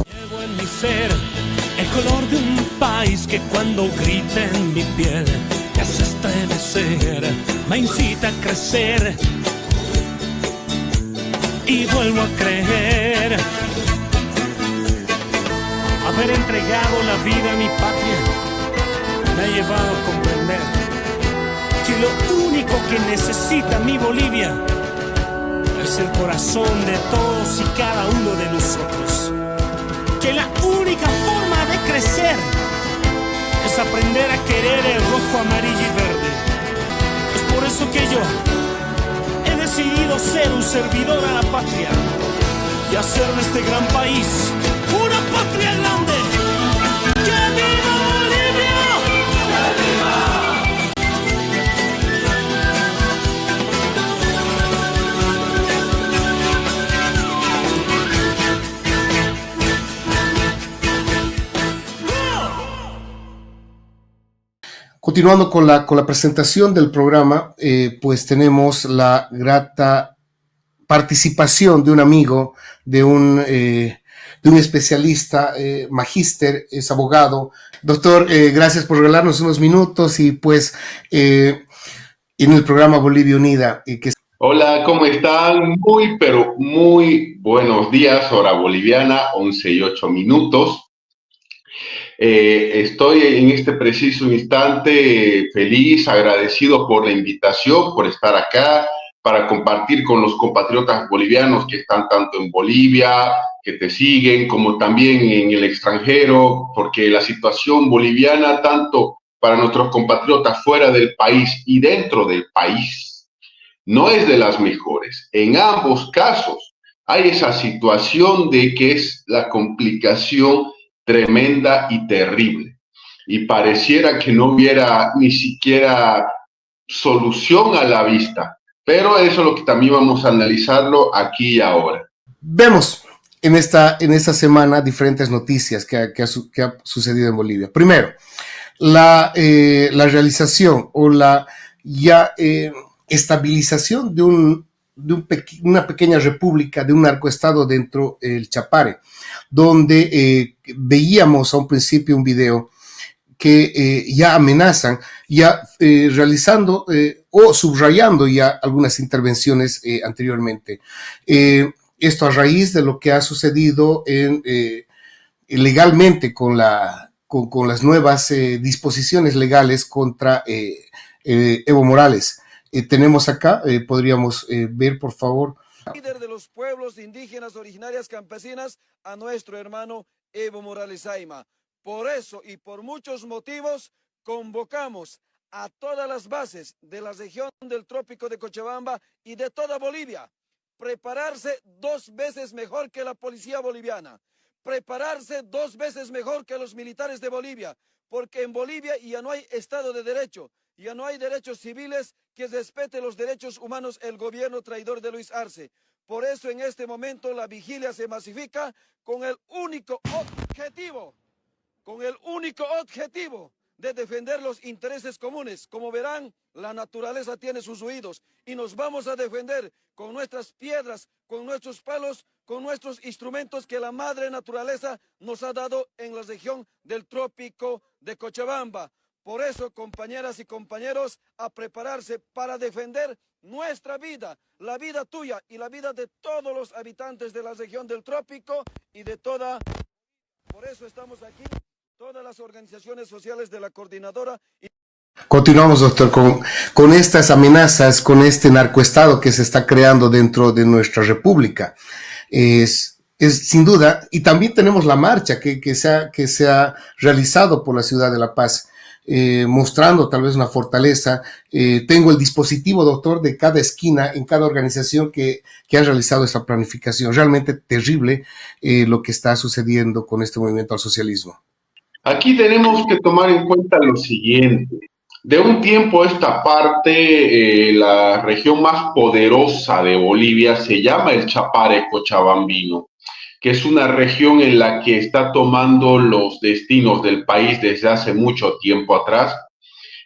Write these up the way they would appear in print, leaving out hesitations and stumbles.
Llevo en mi ser el color de un país que cuando grita en mi piel me hace estremecer, me incita a crecer y vuelvo a creer. Haber entregado la vida a mi patria me ha llevado a comprender que lo único que necesita mi Bolivia es el corazón de todos y cada uno de nosotros. Que la única forma de crecer es aprender a querer el rojo, amarillo y verde. Es por eso que yo he decidido ser un servidor a la patria y hacer de este gran país una patria grande. ¡Que viva Bolivia! ¡Que viva! Continuando con la presentación del programa, pues tenemos la grata participación de un amigo, de un especialista, magíster, es abogado. Doctor, gracias por regalarnos unos minutos y pues en el programa Bolivia Unida. Hola, ¿cómo están? Muy, pero muy buenos días, hora boliviana, 11:08. Estoy en este preciso instante feliz, agradecido por la invitación, por estar acá, para compartir con los compatriotas bolivianos que están tanto en Bolivia, que te siguen, como también en el extranjero, porque la situación boliviana, tanto para nuestros compatriotas fuera del país y dentro del país, no es de las mejores. En ambos casos hay esa situación de que es la complicación tremenda y terrible. Y pareciera que no hubiera ni siquiera solución a la vista. Pero eso es lo que también vamos a analizarlo aquí y ahora. Vemos en esta semana diferentes noticias que ha sucedido en Bolivia. Primero, la realización o la ya estabilización de una pequeña república, de un narcoestado dentro del Chapare, donde veíamos a un principio un video que ya amenazan, ya realizando o subrayando ya algunas intervenciones anteriormente. Esto a raíz de lo que ha sucedido legalmente con las nuevas disposiciones legales contra Evo Morales. Tenemos acá, podríamos ver, por favor. Líder de los pueblos indígenas originarias campesinas, a nuestro hermano Evo Morales Ayma. Por eso y por muchos motivos convocamos a todas las bases de la región del Trópico de Cochabamba y de toda Bolivia. Prepararse 2 veces mejor que la policía boliviana. Prepararse 2 veces mejor que los militares de Bolivia. Porque en Bolivia ya no hay Estado de Derecho. Ya no hay derechos civiles que respete los derechos humanos el gobierno traidor de Luis Arce. Por eso en este momento la vigilia se masifica con el único objetivo de defender los intereses comunes. Como verán, la naturaleza tiene sus oídos y nos vamos a defender con nuestras piedras, con nuestros palos, con nuestros instrumentos que la madre naturaleza nos ha dado en la región del Trópico de Cochabamba. Por eso, compañeras y compañeros, a prepararse para defender nuestra vida, la vida tuya y la vida de todos los habitantes de la región del Trópico y de toda... Por eso estamos aquí, todas las organizaciones sociales de la coordinadora. Continuamos, doctor, con estas amenazas, con este narcoestado que se está creando dentro de nuestra república. Es sin duda, y también tenemos la marcha que se ha realizado por la ciudad de La Paz, mostrando tal vez una fortaleza. Tengo el dispositivo, doctor, de cada esquina, en cada organización que han realizado esta planificación. Realmente terrible lo que está sucediendo con este movimiento al socialismo. Aquí tenemos que tomar en cuenta lo siguiente. De un tiempo a esta parte, la región más poderosa de Bolivia se llama el Chapare Cochabambino, que es una región en la que está tomando los destinos del país desde hace mucho tiempo atrás,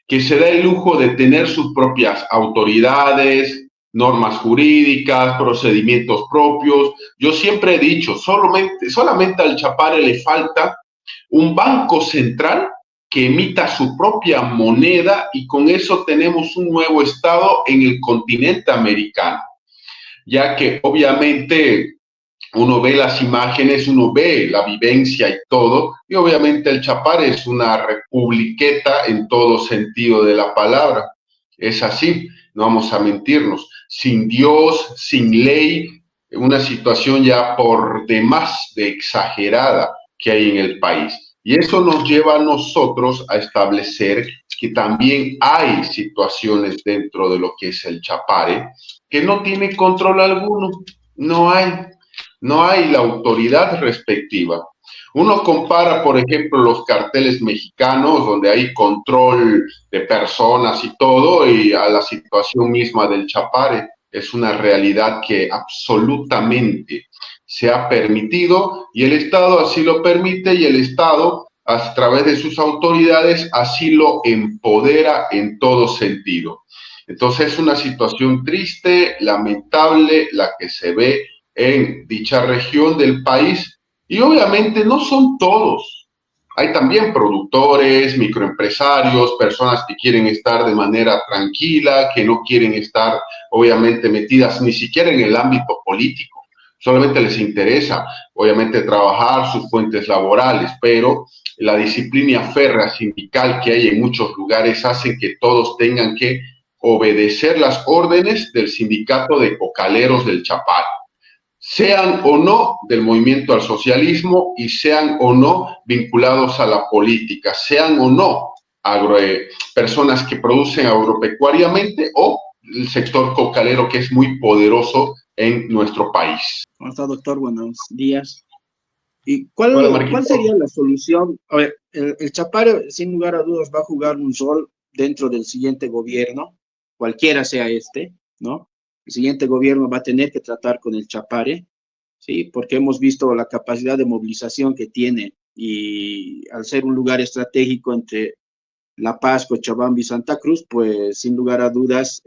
que se da el lujo de tener sus propias autoridades, normas jurídicas, procedimientos propios. Yo siempre he dicho, solamente al Chapare le falta un banco central que emita su propia moneda y con eso tenemos un nuevo estado en el continente americano, ya que obviamente uno ve las imágenes, uno ve la vivencia y todo, y obviamente el Chapare es una republiqueta en todo sentido de la palabra. Es así, no vamos a mentirnos, sin Dios, sin ley, una situación ya por demás de exagerada que hay en el país. Y eso nos lleva a nosotros a establecer que también hay situaciones dentro de lo que es el Chapare que no tiene control alguno, no hay la autoridad respectiva. Uno compara, por ejemplo, los carteles mexicanos, donde hay control de personas y todo, y a la situación misma del Chapare. Es una realidad que absolutamente se ha permitido y el Estado así lo permite y el Estado, a través de sus autoridades, así lo empodera en todo sentido. Entonces es una situación triste, lamentable, la que se ve en dicha región del país y obviamente no son todos. Hay también productores, microempresarios, personas que quieren estar de manera tranquila, que no quieren estar obviamente metidas ni siquiera en el ámbito político. Solamente les interesa obviamente trabajar sus fuentes laborales, pero la disciplina férrea sindical que hay en muchos lugares hace que todos tengan que obedecer las órdenes del sindicato de cocaleros del Chapare, sean o no del movimiento al socialismo y sean o no vinculados a la política, sean o no personas que producen agropecuariamente o el sector cocalero que es muy poderoso en nuestro país. ¿Cómo está, doctor? Buenos días. ¿Y cuál sería la solución? A ver, el Chapare, sin lugar a dudas, va a jugar un rol dentro del siguiente gobierno, cualquiera sea este, ¿no? El siguiente gobierno va a tener que tratar con el Chapare, ¿sí? Porque hemos visto la capacidad de movilización que tiene y al ser un lugar estratégico entre La Paz, Cochabamba y Santa Cruz, pues sin lugar a dudas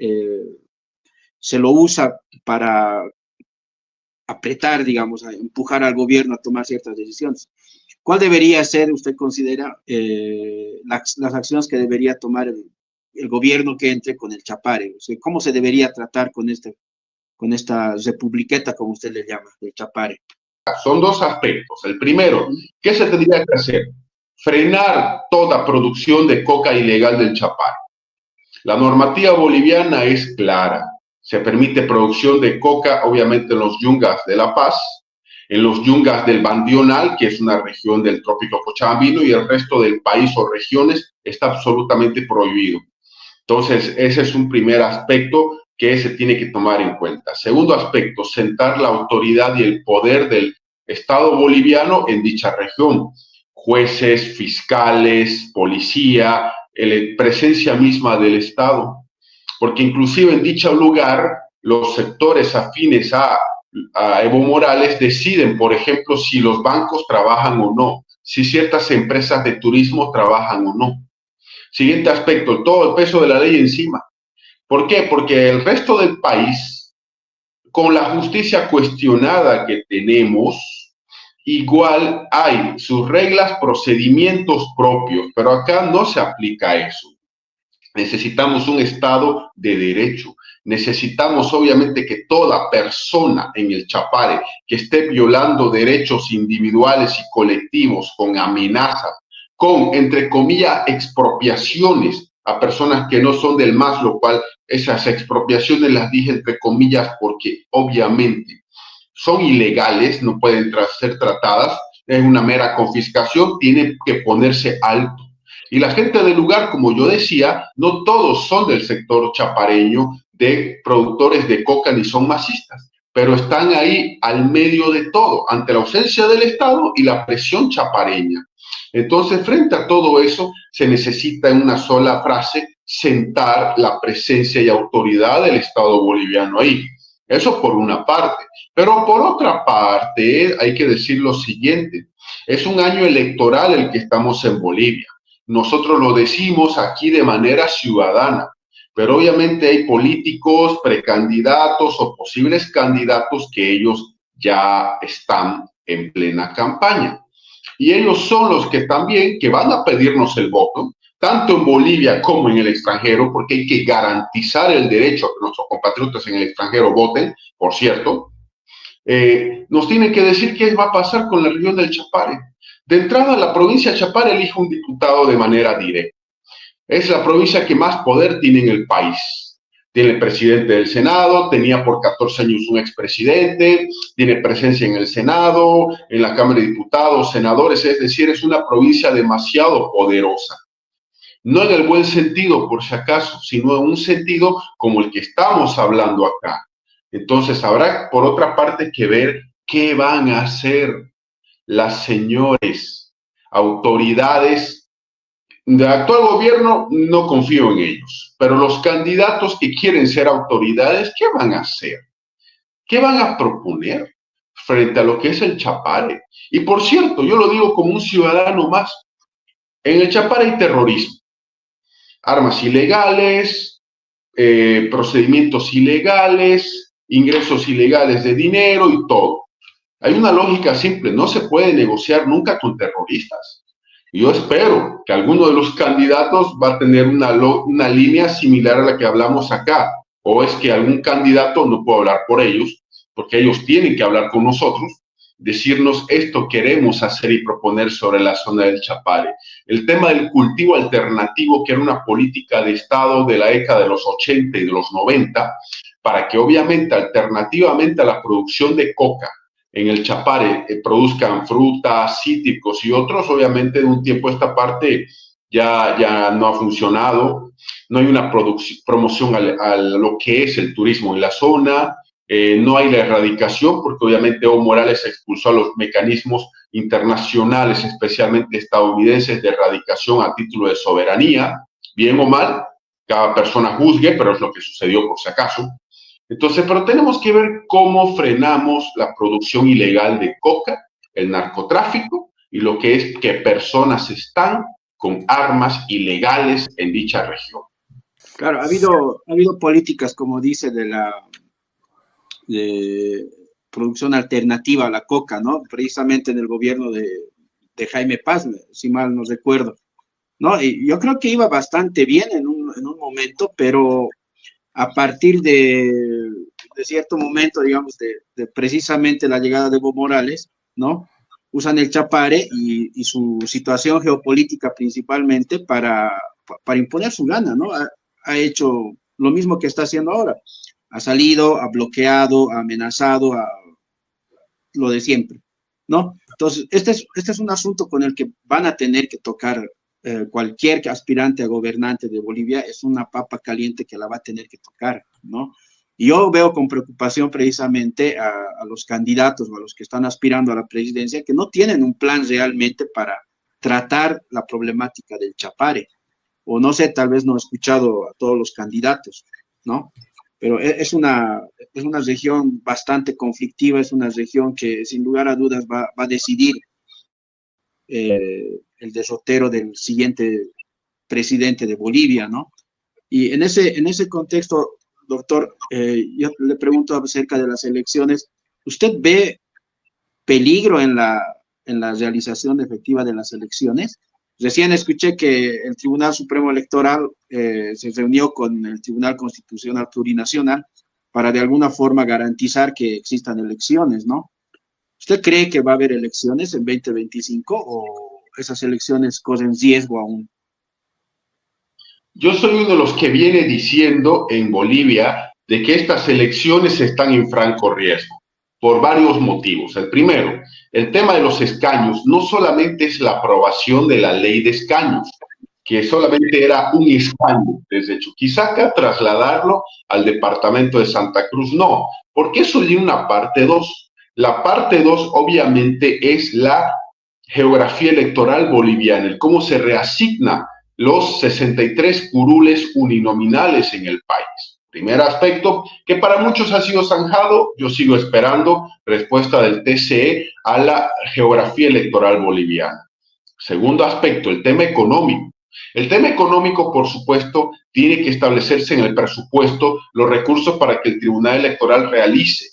se lo usa para apretar, digamos, a empujar al gobierno a tomar ciertas decisiones. ¿Cuál debería ser, usted considera, las acciones que debería tomar el gobierno que entre con el Chapare? O sea, ¿cómo se debería tratar con esta republiqueta, como usted le llama, del Chapare? Son dos aspectos. El primero, ¿qué se tendría que hacer? Frenar toda producción de coca ilegal del Chapare. La normativa boliviana es clara. Se permite producción de coca, obviamente, en los yungas de La Paz, en los yungas del Bandional, que es una región del trópico cochabambino, y el resto del país o regiones está absolutamente prohibido. Entonces, ese es un primer aspecto que se tiene que tomar en cuenta. Segundo aspecto, sentar la autoridad y el poder del Estado boliviano en dicha región. Jueces, fiscales, policía, presencia misma del Estado. Porque inclusive en dicho lugar, los sectores afines a Evo Morales deciden, por ejemplo, si los bancos trabajan o no, si ciertas empresas de turismo trabajan o no. Siguiente aspecto, todo el peso de la ley encima. ¿Por qué? Porque el resto del país, con la justicia cuestionada que tenemos, igual hay sus reglas, procedimientos propios, pero acá no se aplica eso. Necesitamos un Estado de derecho. Necesitamos, obviamente, que toda persona en el Chapare que esté violando derechos individuales y colectivos con amenazas, con, entre comillas, expropiaciones a personas que no son del MAS, lo cual esas expropiaciones las dije entre comillas porque obviamente son ilegales, no pueden ser tratadas, es una mera confiscación, tiene que ponerse alto. Y la gente del lugar, como yo decía, no todos son del sector chapareño de productores de coca ni son masistas, pero están ahí al medio de todo, ante la ausencia del Estado y la presión chapareña. Entonces, frente a todo eso, se necesita en una sola frase sentar la presencia y autoridad del Estado boliviano ahí. Eso por una parte. Pero por otra parte, hay que decir lo siguiente. Es un año electoral el que estamos en Bolivia. Nosotros lo decimos aquí de manera ciudadana, pero obviamente hay políticos, precandidatos o posibles candidatos que ellos ya están en plena campaña. Y ellos son los que también que van a pedirnos el voto, tanto en Bolivia como en el extranjero, porque hay que garantizar el derecho a que nuestros compatriotas en el extranjero voten, por cierto. Nos tienen que decir qué va a pasar con la región del Chapare. De entrada, la provincia de Chapare elige un diputado de manera directa. Es la provincia que más poder tiene en el país. Tiene el presidente del Senado, tenía por 14 años un expresidente, tiene presencia en el Senado, en la Cámara de Diputados, senadores, es decir, es una provincia demasiado poderosa. No en el buen sentido, por si acaso, sino en un sentido como el que estamos hablando acá. Entonces habrá, por otra parte, que ver qué van a hacer las señores autoridades del actual gobierno. No confío en ellos, pero los candidatos que quieren ser autoridades, ¿qué van a hacer? ¿Qué van a proponer frente a lo que es el Chapare? Y por cierto, yo lo digo como un ciudadano más, en el Chapare hay terrorismo, armas ilegales, procedimientos ilegales, ingresos ilegales de dinero y todo. Hay una lógica simple, no se puede negociar nunca con terroristas. Yo espero que alguno de los candidatos va a tener una línea similar a la que hablamos acá, o es que algún candidato, no puedo hablar por ellos, porque ellos tienen que hablar con nosotros, decirnos esto queremos hacer y proponer sobre la zona del Chapare. El tema del cultivo alternativo, que era una política de Estado de la década de los 80 y de los 90, para que obviamente alternativamente a la producción de coca en el Chapare produzcan frutas, cítricos y otros. Obviamente de un tiempo a esta parte ya no ha funcionado, no hay una promoción a lo que es el turismo en la zona, no hay la erradicación porque obviamente Evo Morales expulsó a los mecanismos internacionales, especialmente estadounidenses, de erradicación a título de soberanía, bien o mal, cada persona juzgue, pero es lo que sucedió por si acaso. Entonces, pero tenemos que ver cómo frenamos la producción ilegal de coca, el narcotráfico y lo que es que personas están con armas ilegales en dicha región. Claro, ha habido políticas, como dice, de producción alternativa a la coca, ¿no? Precisamente en el gobierno de Jaime Paz, si mal no recuerdo, ¿no? Y yo creo que iba bastante bien en un momento, pero a partir de cierto momento, digamos, de precisamente la llegada de Evo Morales, ¿no? Usan el Chapare y su situación geopolítica principalmente para imponer su gana, ¿no? Ha hecho lo mismo que está haciendo ahora. Ha salido, ha bloqueado, ha amenazado, lo de siempre, ¿no? Entonces, este es un asunto con el que van a tener que tocar cualquier aspirante a gobernante de Bolivia. Es una papa caliente que la va a tener que tocar, ¿no? Y yo veo con preocupación precisamente a los candidatos o a los que están aspirando a la presidencia que no tienen un plan realmente para tratar la problemática del Chapare. O no sé, tal vez no he escuchado a todos los candidatos, ¿no? Pero es una región bastante conflictiva, es una región que sin lugar a dudas va a decidir el derrotero del siguiente presidente de Bolivia, ¿no? Y en ese contexto, doctor, yo le pregunto acerca de las elecciones. ¿Usted ve peligro en la realización efectiva de las elecciones? Recién escuché que el Tribunal Supremo Electoral se reunió con el Tribunal Constitucional Plurinacional para de alguna forma garantizar que existan elecciones, ¿no? ¿Usted cree que va a haber elecciones en 2025 o esas elecciones corren riesgo aún? Yo soy uno de los que viene diciendo en Bolivia de que estas elecciones están en franco riesgo, por varios motivos. El primero, el tema de los escaños no solamente es la aprobación de la ley de escaños, que solamente era un escaño desde Chuquisaca, trasladarlo al departamento de Santa Cruz, no, porque eso tiene una parte 2. La parte 2 obviamente es la geografía electoral boliviana, el cómo se reasigna los 63 curules uninominales en el país. Primer aspecto, que para muchos ha sido zanjado, yo sigo esperando respuesta del TCE a la geografía electoral boliviana. Segundo aspecto, el tema económico. El tema económico, por supuesto, tiene que establecerse en el presupuesto los recursos para que el Tribunal Electoral realice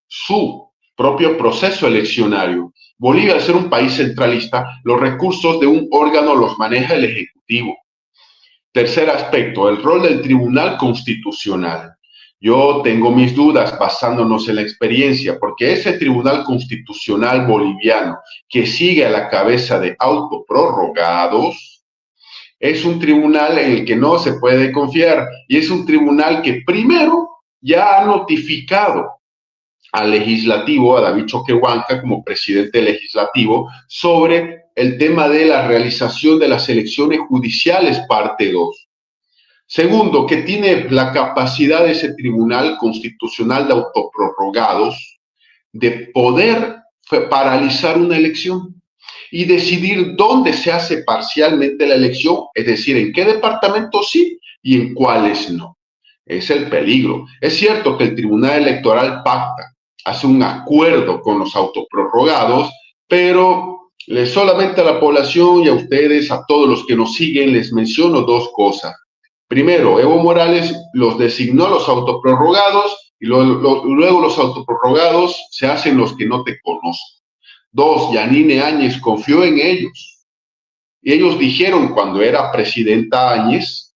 su propio proceso eleccionario. Bolivia, al ser un país centralista, los recursos de un órgano los maneja el Ejecutivo. Tercer aspecto, el rol del Tribunal Constitucional. Yo tengo mis dudas basándonos en la experiencia, porque ese Tribunal Constitucional boliviano que sigue a la cabeza de autoprorrogados es un tribunal en el que no se puede confiar y es un tribunal que primero ya ha notificado al legislativo, a David Choquehuanca como presidente legislativo, sobre el tema de la realización de las elecciones judiciales parte 2. Segundo, que tiene la capacidad de ese Tribunal Constitucional de autoprorrogados de poder paralizar una elección y decidir dónde se hace parcialmente la elección, es decir, en qué departamentos sí y en cuáles no. Es el peligro. Es cierto que el Tribunal Electoral pacta, hace un acuerdo con los autoprorrogados, pero solamente a la población y a ustedes, a todos los que nos siguen, les menciono dos cosas. Primero, Evo Morales los designó a los autoprorrogados y luego los autoprorrogados se hacen los que no te conocen. Dos, Yanine Áñez confió en ellos. Y ellos dijeron cuando era presidenta Áñez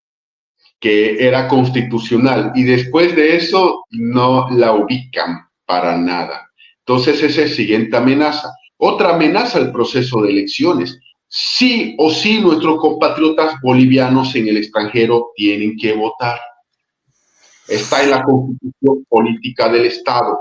que era constitucional y después de eso no la ubican para nada. Entonces esa es la siguiente amenaza. Otra amenaza al proceso de elecciones. Sí o sí nuestros compatriotas bolivianos en el extranjero tienen que votar. Está en la Constitución Política del Estado.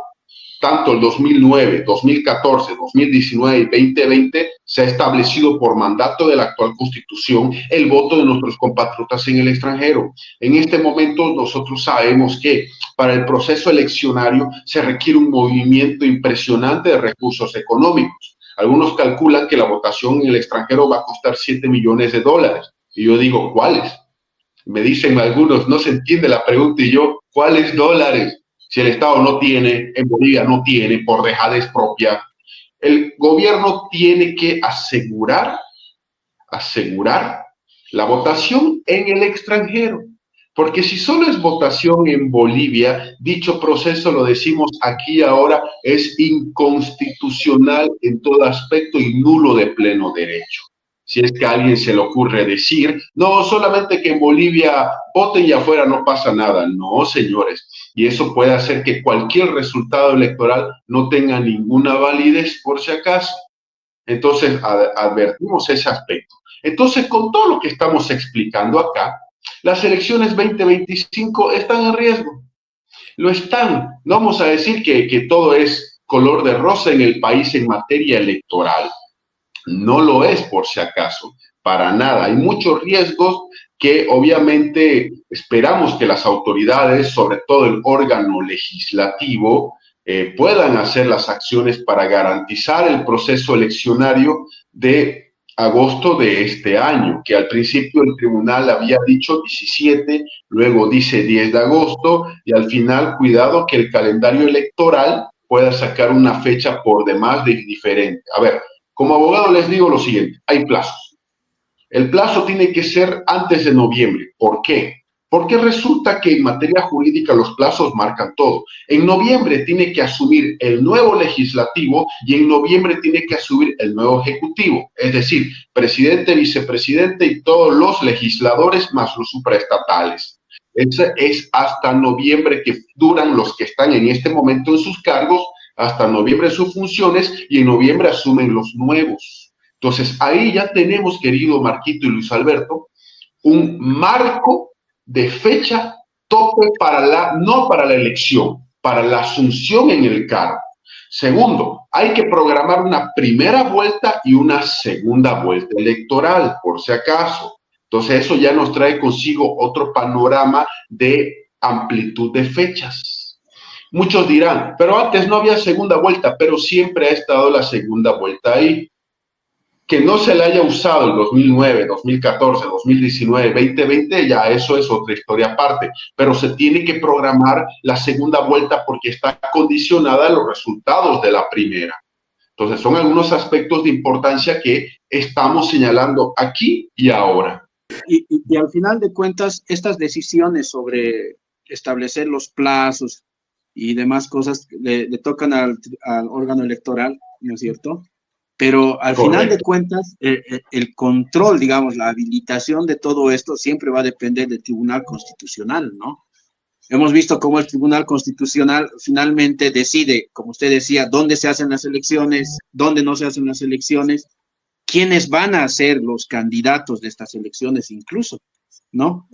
Tanto el 2009, 2014, 2019 y 2020 se ha establecido por mandato de la actual Constitución el voto de nuestros compatriotas en el extranjero. En este momento nosotros sabemos que para el proceso eleccionario se requiere un movimiento impresionante de recursos económicos. Algunos calculan que la votación en el extranjero va a costar $7 millones. Y yo digo, ¿cuáles? Me dicen algunos, no se entiende la pregunta y yo, ¿cuáles dólares? Si el Estado no tiene, en Bolivia no tiene, por dejadez propia, el gobierno tiene que asegurar la votación en el extranjero. Porque si solo es votación en Bolivia, dicho proceso, lo decimos aquí ahora, es inconstitucional en todo aspecto y nulo de pleno derecho. Si es que a alguien se le ocurre decir, no, solamente que en Bolivia voten y afuera no pasa nada. No, señores. Y eso puede hacer que cualquier resultado electoral no tenga ninguna validez, por si acaso. Entonces, advertimos ese aspecto. Entonces, con todo lo que estamos explicando acá, las elecciones 2025 están en riesgo. Lo están. No vamos a decir que todo es color de rosa en el país en materia electoral. No lo es, por si acaso, para nada. Hay muchos riesgos que obviamente esperamos que las autoridades, sobre todo el órgano legislativo, puedan hacer las acciones para garantizar el proceso eleccionario de agosto de este año, que al principio el tribunal había dicho 17, luego dice 10 de agosto, y al final, cuidado que el calendario electoral pueda sacar una fecha por demás diferente. A ver, como abogado les digo lo siguiente, hay plazos. El plazo tiene que ser antes de noviembre. ¿Por qué? Porque resulta que en materia jurídica los plazos marcan todo. En noviembre tiene que asumir el nuevo legislativo y en noviembre tiene que asumir el nuevo ejecutivo. Es decir, presidente, vicepresidente y todos los legisladores más los supraestatales. Ese es hasta noviembre que duran los que están en este momento en sus cargos, hasta noviembre sus funciones y en noviembre asumen los nuevos. Entonces ahí ya tenemos, querido Marquito y Luis Alberto, un marco de fecha tope no para la elección, para la asunción en el cargo. Segundo, hay que programar una primera vuelta y una segunda vuelta electoral, por si acaso. Entonces eso ya nos trae consigo otro panorama de amplitud de fechas. Muchos dirán, pero antes no había segunda vuelta, pero siempre ha estado la segunda vuelta ahí. Que no se le haya usado el 2009, 2014, 2019, 2020, ya eso es otra historia aparte, pero se tiene que programar la segunda vuelta porque está condicionada a los resultados de la primera. Entonces son algunos aspectos de importancia que estamos señalando aquí y ahora. Y al final de cuentas, estas decisiones sobre establecer los plazos y demás cosas le tocan al órgano electoral, ¿no es cierto? Pero al final de cuentas, el control, digamos, la habilitación de todo esto siempre va a depender del Tribunal Constitucional, ¿no? Hemos visto cómo el Tribunal Constitucional finalmente decide, como usted decía, dónde se hacen las elecciones, dónde no se hacen las elecciones, quiénes van a ser los candidatos de estas elecciones incluso, ¿no?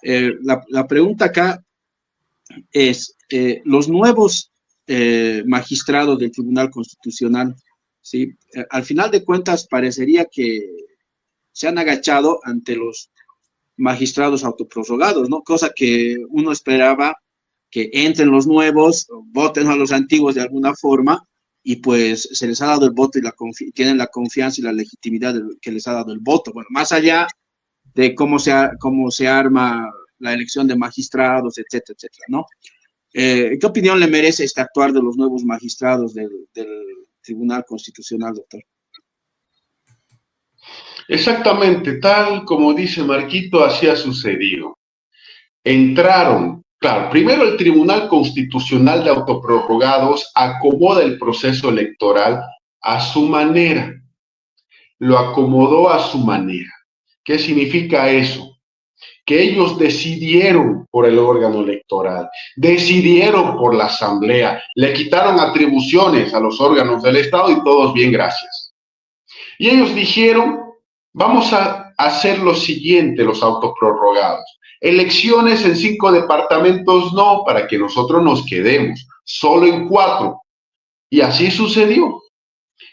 La pregunta acá es, los nuevos magistrados del Tribunal Constitucional, ¿sí? Al final de cuentas parecería que se han agachado ante los magistrados autoprorrogados, ¿no? Cosa que uno esperaba que entren los nuevos, voten a los antiguos de alguna forma, y pues se les ha dado el voto y tienen la confianza y la legitimidad que les ha dado el voto. Bueno, más allá de cómo se arma la elección de magistrados, etcétera, etcétera, ¿no? ¿Qué opinión le merece este actuar de los nuevos magistrados del Tribunal Constitucional, doctor? Exactamente, tal como dice Marquito, así ha sucedido. Entraron, claro, primero el Tribunal Constitucional de Autoprorrogados acomoda el proceso electoral a su manera. Lo acomodó a su manera. ¿Qué significa eso? Que ellos decidieron por el órgano electoral, decidieron por la asamblea, le quitaron atribuciones a los órganos del Estado y todos bien, gracias. Y ellos dijeron, vamos a hacer lo siguiente, los autoprorrogados. Elecciones en 5 departamentos no, para que nosotros nos quedemos, solo en 4. Y así sucedió.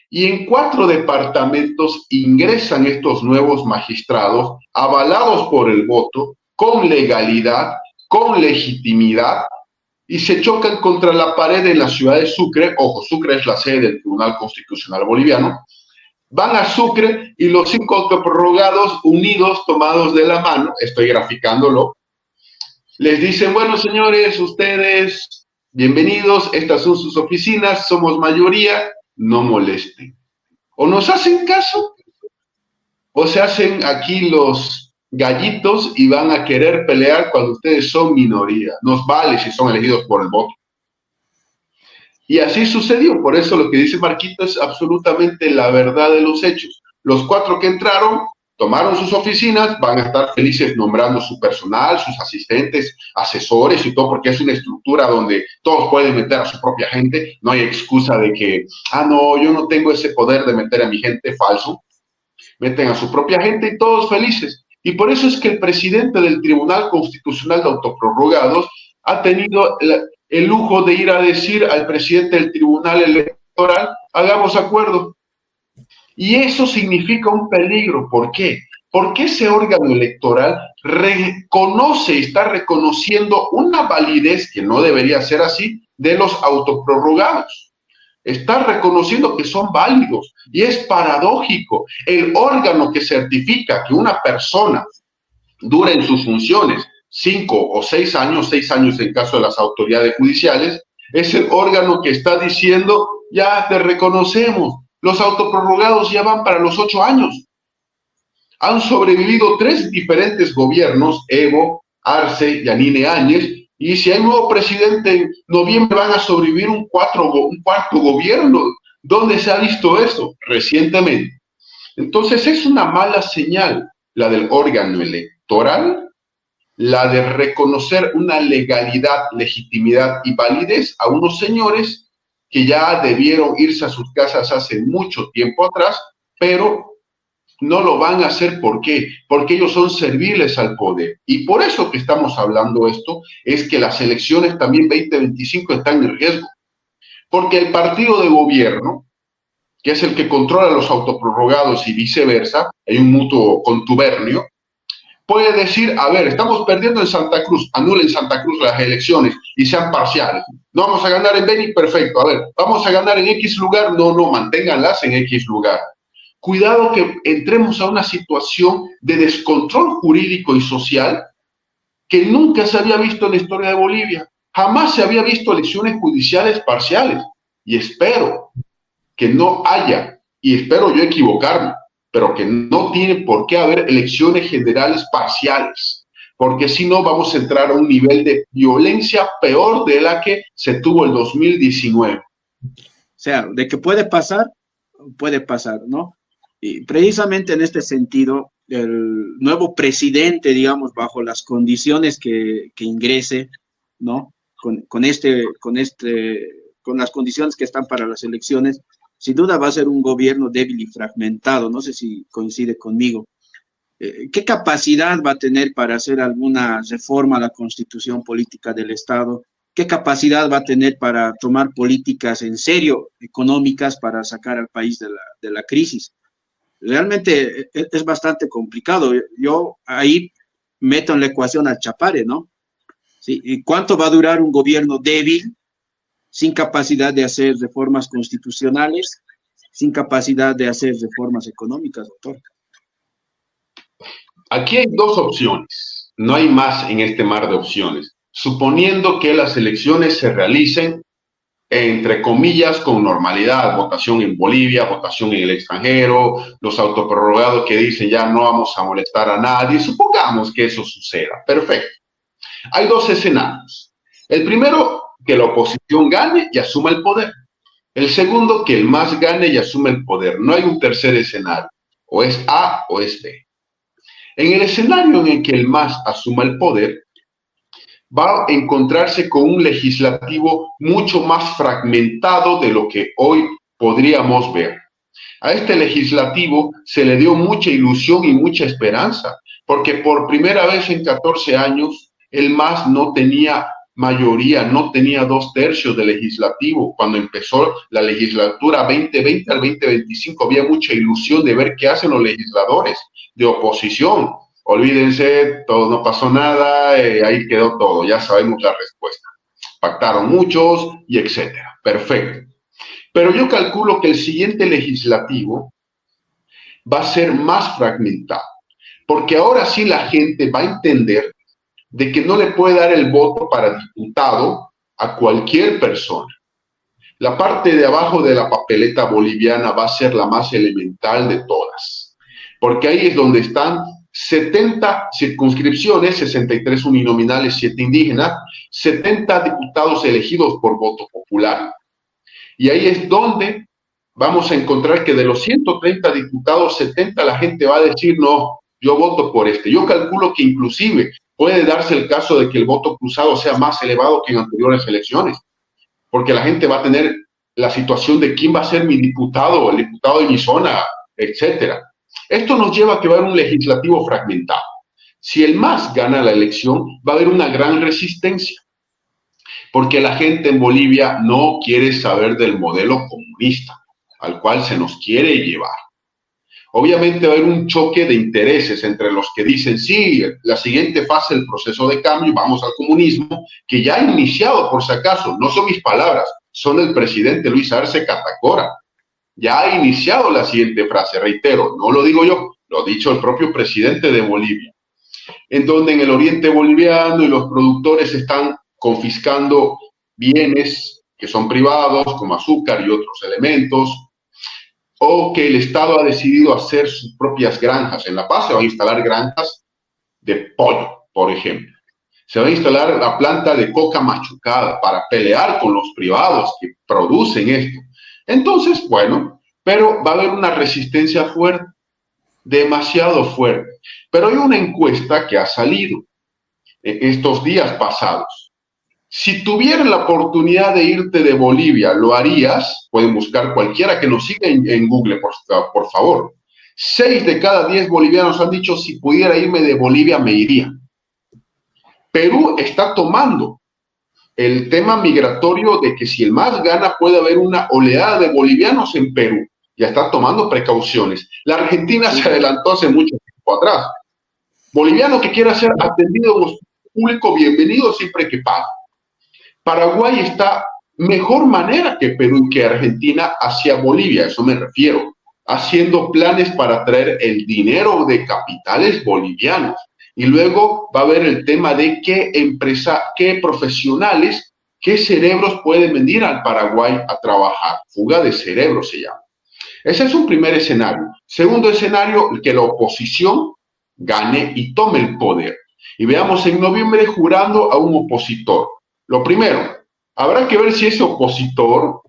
Y en 4 departamentos ingresan estos nuevos magistrados, avalados por el voto, con legalidad, con legitimidad, y se chocan contra la pared en la ciudad de Sucre. Ojo, Sucre es la sede del Tribunal Constitucional Boliviano. Van a Sucre y los 5 autoprorrogados unidos, tomados de la mano, estoy graficándolo, les dicen, bueno, señores, ustedes, bienvenidos, estas son sus oficinas, somos mayoría, no molesten. O nos hacen caso, o se hacen aquí los gallitos y van a querer pelear cuando ustedes son minoría. Nos vale si son elegidos por el voto. Y así sucedió, por eso lo que dice Marquito es absolutamente la verdad de los hechos. Los 4 que entraron, tomaron sus oficinas, van a estar felices nombrando su personal, sus asistentes, asesores y todo, porque es una estructura donde todos pueden meter a su propia gente, no hay excusa de que, no, yo no tengo ese poder de meter a mi gente, falso. Meten a su propia gente y todos felices. Y por eso es que el presidente del Tribunal Constitucional de Autoprorrogados ha tenido el lujo de ir a decir al presidente del Tribunal Electoral, hagamos acuerdo. Y eso significa un peligro. ¿Por qué? Porque ese órgano electoral reconoce y está reconociendo una validez que no debería ser así de los autoprorrogados. Está reconociendo que son válidos y es paradójico. El órgano que certifica que una persona dura en sus funciones 5 o 6 años, 6 años en caso de las autoridades judiciales, es el órgano que está diciendo, ya te reconocemos, los autoprorrogados ya van para los 8 años. Han sobrevivido 3 diferentes gobiernos, Evo, Arce, Yanine Áñez, y si hay un nuevo presidente en noviembre van a sobrevivir un cuarto gobierno. ¿Dónde se ha visto eso? Recientemente. Entonces es una mala señal la del órgano electoral, la de reconocer una legalidad, legitimidad y validez a unos señores que ya debieron irse a sus casas hace mucho tiempo atrás, pero no lo van a hacer. ¿Por qué? Porque ellos son serviles al poder. Y por eso que estamos hablando esto, es que las elecciones también 2025 están en riesgo. Porque el partido de gobierno, que es el que controla los autoprorrogados y viceversa, hay un mutuo contubernio, puede decir, a ver, estamos perdiendo en Santa Cruz, anulen Santa Cruz las elecciones y sean parciales. No vamos a ganar en Beni, perfecto. A ver, vamos a ganar en X lugar, no, manténganlas en X lugar. Cuidado que entremos a una situación de descontrol jurídico y social que nunca se había visto en la historia de Bolivia. Jamás se había visto elecciones judiciales parciales. Y espero que no haya, y espero yo equivocarme, pero que no tiene por qué haber elecciones generales parciales, porque si no vamos a entrar a un nivel de violencia peor de la que se tuvo el 2019. O sea, de que puede pasar, ¿no? Y precisamente en este sentido, el nuevo presidente, digamos, bajo las condiciones que ingrese, ¿no? Con las condiciones que están para las elecciones, sin duda va a ser un gobierno débil y fragmentado. No sé si coincide conmigo. ¿Qué capacidad va a tener para hacer alguna reforma a la constitución política del Estado? ¿Qué capacidad va a tener para tomar políticas en serio económicas para sacar al país de la crisis? Realmente es bastante complicado. Yo ahí meto en la ecuación al Chapare, ¿no? ¿Sí? ¿Y cuánto va a durar un gobierno débil, sin capacidad de hacer reformas constitucionales, sin capacidad de hacer reformas económicas, doctor? Aquí hay dos opciones, no hay más en este mar de opciones. Suponiendo que las elecciones se realicen, entre comillas, con normalidad, votación en Bolivia, votación en el extranjero, los autoprorrogados que dicen ya no vamos a molestar a nadie, supongamos que eso suceda, perfecto. Hay dos escenarios. El primero, que la oposición gane y asuma el poder. El segundo, que el MAS gane y asuma el poder. No hay un tercer escenario, o es A o es B. En el escenario en el que el MAS asuma el poder, va a encontrarse con un legislativo mucho más fragmentado de lo que hoy podríamos ver. A este legislativo se le dio mucha ilusión y mucha esperanza, porque por primera vez en 14 años el MAS no tenía mayoría, no tenía 2/3 del legislativo. Cuando empezó la legislatura 2020 al 2025 había mucha ilusión de ver qué hacen los legisladores de oposición. Olvídense, todo, no pasó nada, ahí quedó todo, ya sabemos la respuesta. Pactaron muchos y etcétera. Perfecto. Pero yo calculo que el siguiente legislativo va a ser más fragmentado, porque ahora sí la gente va a entender de que no le puede dar el voto para diputado a cualquier persona. La parte de abajo de la papeleta boliviana va a ser la más elemental de todas, porque ahí es donde están 70 circunscripciones, 63 uninominales, 7 indígenas, 70 diputados elegidos por voto popular. Y ahí es donde vamos a encontrar que de los 130 diputados, 70 la gente va a decir, no, yo voto por este. Yo calculo que inclusive puede darse el caso de que el voto cruzado sea más elevado que en anteriores elecciones, porque la gente va a tener la situación de quién va a ser mi diputado, el diputado de mi zona, etcétera. Esto nos lleva a que va a haber un legislativo fragmentado. Si el MAS gana la elección, va a haber una gran resistencia, porque la gente en Bolivia no quiere saber del modelo comunista al cual se nos quiere llevar. Obviamente va a haber un choque de intereses entre los que dicen, sí, la siguiente fase del proceso de cambio, vamos al comunismo, que ya ha iniciado, por si acaso, no son mis palabras, son del presidente Luis Arce Catacora. Ya ha iniciado la siguiente frase, reitero, no lo digo yo, lo ha dicho el propio presidente de Bolivia, en donde en el oriente boliviano y los productores están confiscando bienes que son privados, como azúcar y otros elementos, o que el Estado ha decidido hacer sus propias granjas. En La Paz se van a instalar granjas de pollo, por ejemplo. Se va a instalar la planta de coca machucada para pelear con los privados que producen esto. Entonces, bueno, pero va a haber una resistencia fuerte, demasiado fuerte. Pero hay una encuesta que ha salido estos días pasados. Si tuvieras la oportunidad de irte de Bolivia, ¿lo harías? Pueden buscar cualquiera que nos siga en Google, por favor. 6 de cada 10 bolivianos han dicho, si pudiera irme de Bolivia, me iría. Perú está tomando el tema migratorio de que si el MAS gana, puede haber una oleada de bolivianos en Perú. Ya está tomando precauciones. La Argentina se adelantó hace mucho tiempo atrás. Boliviano que quiera ser atendido en un público, bienvenido siempre que pague. Paraguay está mejor manera que Perú y que Argentina hacia Bolivia, a eso me refiero, haciendo planes para traer el dinero de capitales bolivianos. Y luego va a haber el tema de qué empresa, qué profesionales, qué cerebros pueden venir al Paraguay a trabajar. Fuga de cerebros se llama. Ese es un primer escenario. Segundo escenario, que la oposición gane y tome el poder. Y veamos en noviembre jurando a un opositor. Lo primero, habrá que ver si ese opositor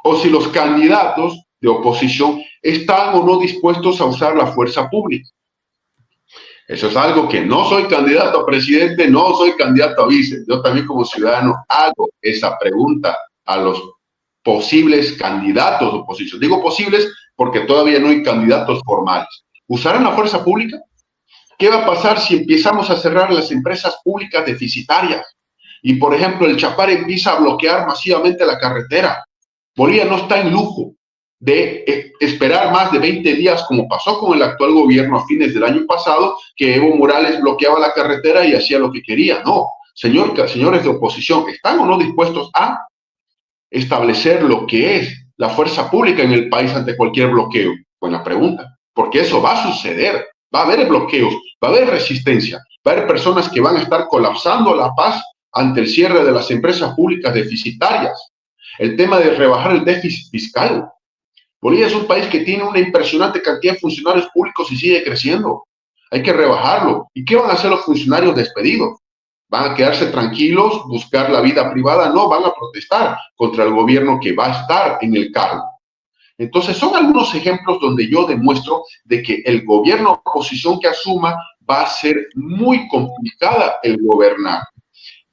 o si los candidatos de oposición están o no dispuestos a usar la fuerza pública. Eso es algo que no soy candidato a presidente, no soy candidato a vice. Yo también como ciudadano hago esa pregunta a los posibles candidatos de oposición. Digo posibles porque todavía no hay candidatos formales. ¿Usarán la fuerza pública? ¿Qué va a pasar si empezamos a cerrar las empresas públicas deficitarias? Y, por ejemplo, el Chapare empieza a bloquear masivamente la carretera. Bolivia no está en lujo de esperar más de 20 días, como pasó con el actual gobierno a fines del año pasado, que Evo Morales bloqueaba la carretera y hacía lo que quería. No, señores de oposición, ¿están o no dispuestos a establecer lo que es la fuerza pública en el país ante cualquier bloqueo? Buena pregunta, porque eso va a suceder. Va a haber bloqueos, va a haber resistencia, va a haber personas que van a estar colapsando la paz ante el cierre de las empresas públicas deficitarias. El tema de rebajar el déficit fiscal. Bolivia es un país que tiene una impresionante cantidad de funcionarios públicos y sigue creciendo. Hay que rebajarlo. ¿Y qué van a hacer los funcionarios despedidos? ¿Van a quedarse tranquilos, buscar la vida privada? No, van a protestar contra el gobierno que va a estar en el cargo. Entonces, son algunos ejemplos donde yo demuestro de que el gobierno oposición que asuma va a ser muy complicada el gobernar.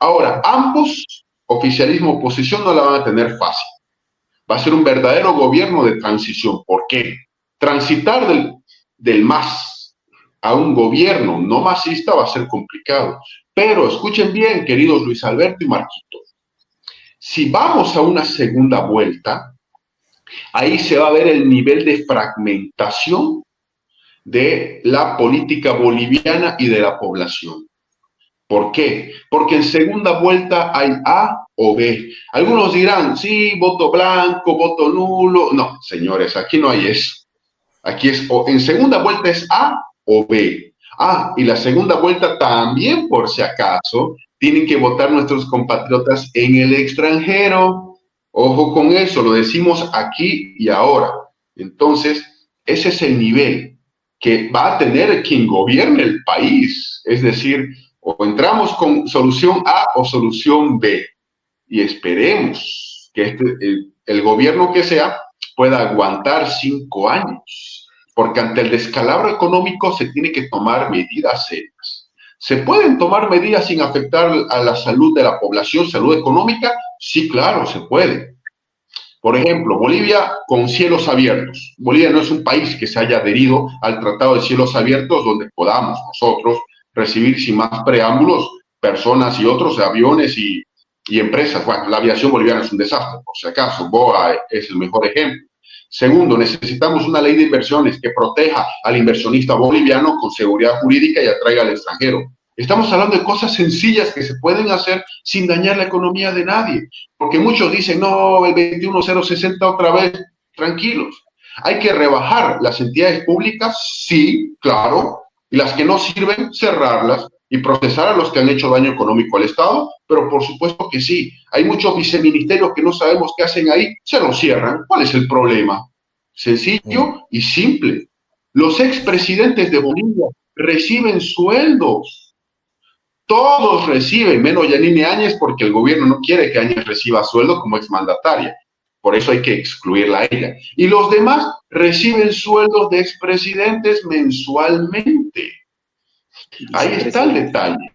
Ahora, ambos, oficialismo y oposición, no la van a tener fácil. Va a ser un verdadero gobierno de transición. ¿Por qué? Transitar del MAS a un gobierno no masista va a ser complicado. Pero escuchen bien, queridos Luis Alberto y Marquito, si vamos a una segunda vuelta, ahí se va a ver el nivel de fragmentación de la política boliviana y de la población. ¿Por qué? Porque en segunda vuelta hay A o B. Algunos dirán, sí, voto blanco, voto nulo. No, señores, aquí no hay eso. Aquí es, en segunda vuelta es A o B. Ah, y la segunda vuelta también, por si acaso, tienen que votar nuestros compatriotas en el extranjero. Ojo con eso, lo decimos aquí y ahora. Entonces, ese es el nivel que va a tener quien gobierne el país. Es decir, o entramos con solución A o solución B. Y esperemos que el gobierno que sea pueda aguantar 5 años. Porque ante el descalabro económico se tiene que tomar medidas serias. ¿Se pueden tomar medidas sin afectar a la salud de la población, salud económica? Sí, claro, se puede. Por ejemplo, Bolivia con cielos abiertos. Bolivia no es un país que se haya adherido al Tratado de Cielos Abiertos donde podamos nosotros recibir sin más preámbulos personas y otros aviones y empresas. Bueno, la aviación boliviana es un desastre, por si acaso. BOA es el mejor ejemplo. Segundo, necesitamos una ley de inversiones que proteja al inversionista boliviano con seguridad jurídica y atraiga al extranjero. Estamos hablando de cosas sencillas que se pueden hacer sin dañar la economía de nadie. Porque muchos dicen, no, el 21060 otra vez. Tranquilos. Hay que rebajar las entidades públicas, sí, claro, y las que no sirven, cerrarlas y procesar a los que han hecho daño económico al Estado, pero por supuesto que sí. Hay muchos viceministerios que no sabemos qué hacen ahí, se los cierran. ¿Cuál es el problema? Sencillo y simple. Los expresidentes de Bolivia reciben sueldos. Todos reciben, menos Yanine Áñez, porque el gobierno no quiere que Áñez reciba sueldo como exmandataria. Por eso hay que excluirla a ella. Y los demás reciben sueldos de expresidentes mensualmente. Ahí está el detalle.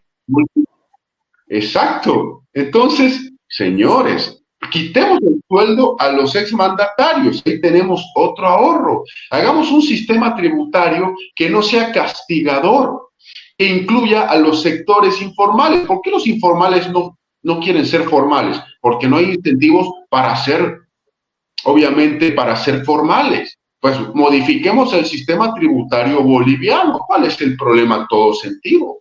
Exacto. Entonces, señores, quitemos el sueldo a los exmandatarios. Ahí tenemos otro ahorro. Hagamos un sistema tributario que no sea castigador, que incluya a los sectores informales. ¿Por qué los informales no quieren ser formales? Porque no hay incentivos para ser, obviamente, para ser formales. Pues modifiquemos el sistema tributario boliviano. ¿Cuál es el problema en todo sentido?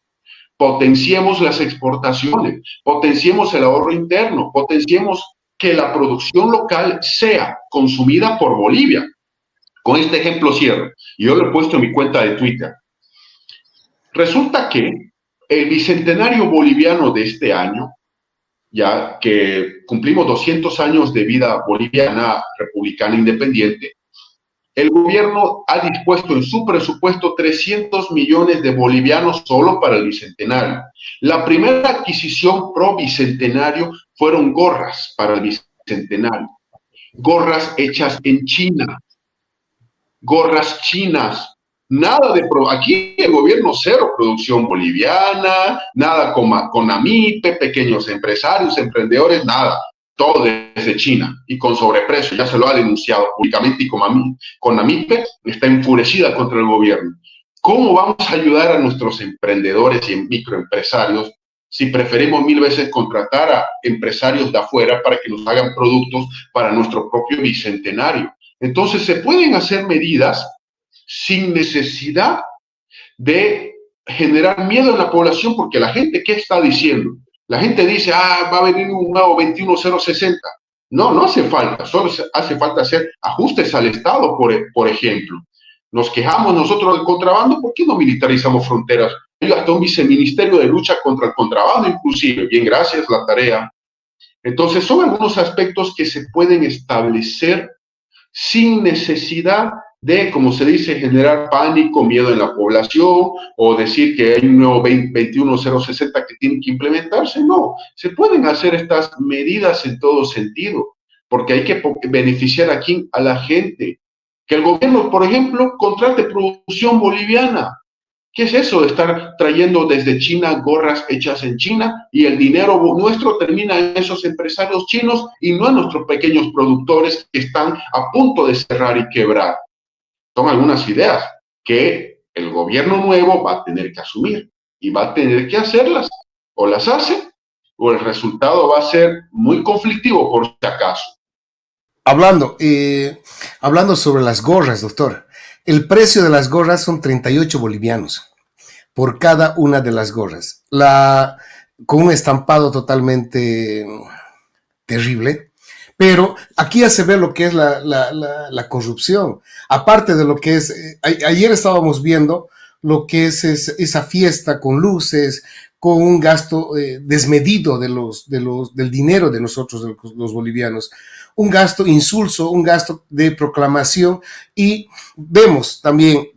Potenciemos las exportaciones, potenciemos el ahorro interno, potenciemos que la producción local sea consumida por Bolivia. Con este ejemplo cierro. Yo lo he puesto en mi cuenta de Twitter. Resulta que el bicentenario boliviano de este año, ya que cumplimos 200 años de vida boliviana republicana independiente, el gobierno ha dispuesto en su presupuesto 300 millones de bolivianos solo para el Bicentenario. La primera adquisición pro Bicentenario fueron gorras para el Bicentenario. Gorras hechas en China. Gorras chinas. Nada de... Aquí el gobierno cero producción boliviana, nada con AMIPE, pequeños empresarios, emprendedores, nada. Todo desde China y con sobreprecio. Ya se lo ha denunciado públicamente y con AMIPE está enfurecida contra el gobierno. ¿Cómo vamos a ayudar a nuestros emprendedores y microempresarios si preferimos 1000 veces contratar a empresarios de afuera para que nos hagan productos para nuestro propio Bicentenario? Entonces se pueden hacer medidas sin necesidad de generar miedo en la población, porque la gente, ¿qué está diciendo? La gente dice, va a venir un nuevo 21060. No, no hace falta, solo hace falta hacer ajustes al Estado, por ejemplo. Nos quejamos nosotros del contrabando, ¿por qué no militarizamos fronteras? Hay hasta un viceministerio de lucha contra el contrabando, inclusive. Bien, gracias, la tarea. Entonces, son algunos aspectos que se pueden establecer sin necesidad de, como se dice, generar pánico, miedo en la población, o decir que hay un nuevo 21060 que tiene que implementarse. No, se pueden hacer estas medidas en todo sentido, porque hay que beneficiar aquí a la gente. Que el gobierno, por ejemplo, contrate producción boliviana. ¿Qué es eso de estar trayendo desde China gorras hechas en China y el dinero nuestro termina en esos empresarios chinos y no en nuestros pequeños productores que están a punto de cerrar y quebrar? Son algunas ideas que el gobierno nuevo va a tener que asumir y va a tener que hacerlas. O las hace o el resultado va a ser muy conflictivo por si acaso. Hablando sobre las gorras, doctor, el precio de las gorras son 38 bolivianos por cada una de las gorras, con un estampado totalmente terrible, pero aquí hace ver lo que es la corrupción, aparte de lo que es, ayer estábamos viendo lo que es esa fiesta con luces, con un gasto desmedido del dinero de nosotros, de los bolivianos, un gasto insulso, un gasto de proclamación, y vemos también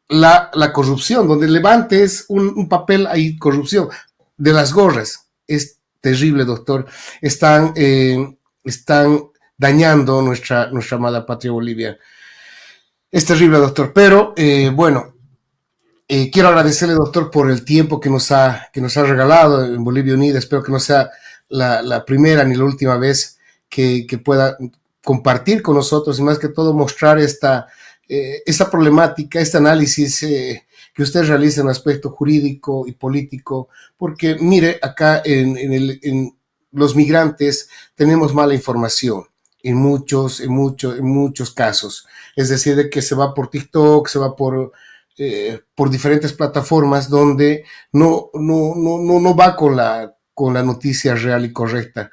la corrupción, donde levantes un papel, hay corrupción. De las gorras, es terrible, doctor, están dañando nuestra amada patria Bolivia. Es terrible, doctor, pero bueno, quiero agradecerle, doctor, por el tiempo que nos ha regalado en Bolivia Unida. Espero que no sea la primera ni la última vez que pueda compartir con nosotros, y más que todo mostrar esta problemática, este análisis que usted realiza en aspecto jurídico y político, porque mire, acá en los migrantes tenemos mala información en muchos casos, es decir, de que se va por TikTok, se va por diferentes plataformas donde no va con la noticia real y correcta.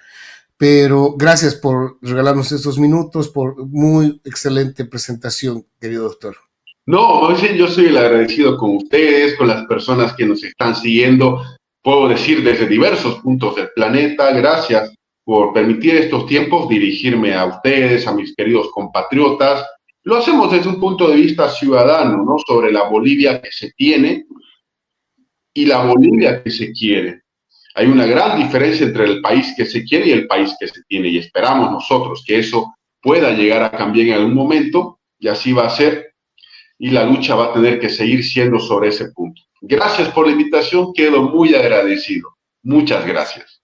Pero gracias por regalarnos estos minutos, por muy excelente presentación, querido doctor. No, yo soy el agradecido con ustedes, con las personas que nos están siguiendo, puedo decir desde diversos puntos del planeta. Gracias por permitir estos tiempos dirigirme a ustedes, a mis queridos compatriotas. Lo hacemos desde un punto de vista ciudadano, ¿no? Sobre la Bolivia que se tiene y la Bolivia que se quiere. Hay una gran diferencia entre el país que se quiere y el país que se tiene, y esperamos nosotros que eso pueda llegar a cambiar en algún momento, y así va a ser, y la lucha va a tener que seguir siendo sobre ese punto. Gracias por la invitación, quedo muy agradecido. Muchas gracias.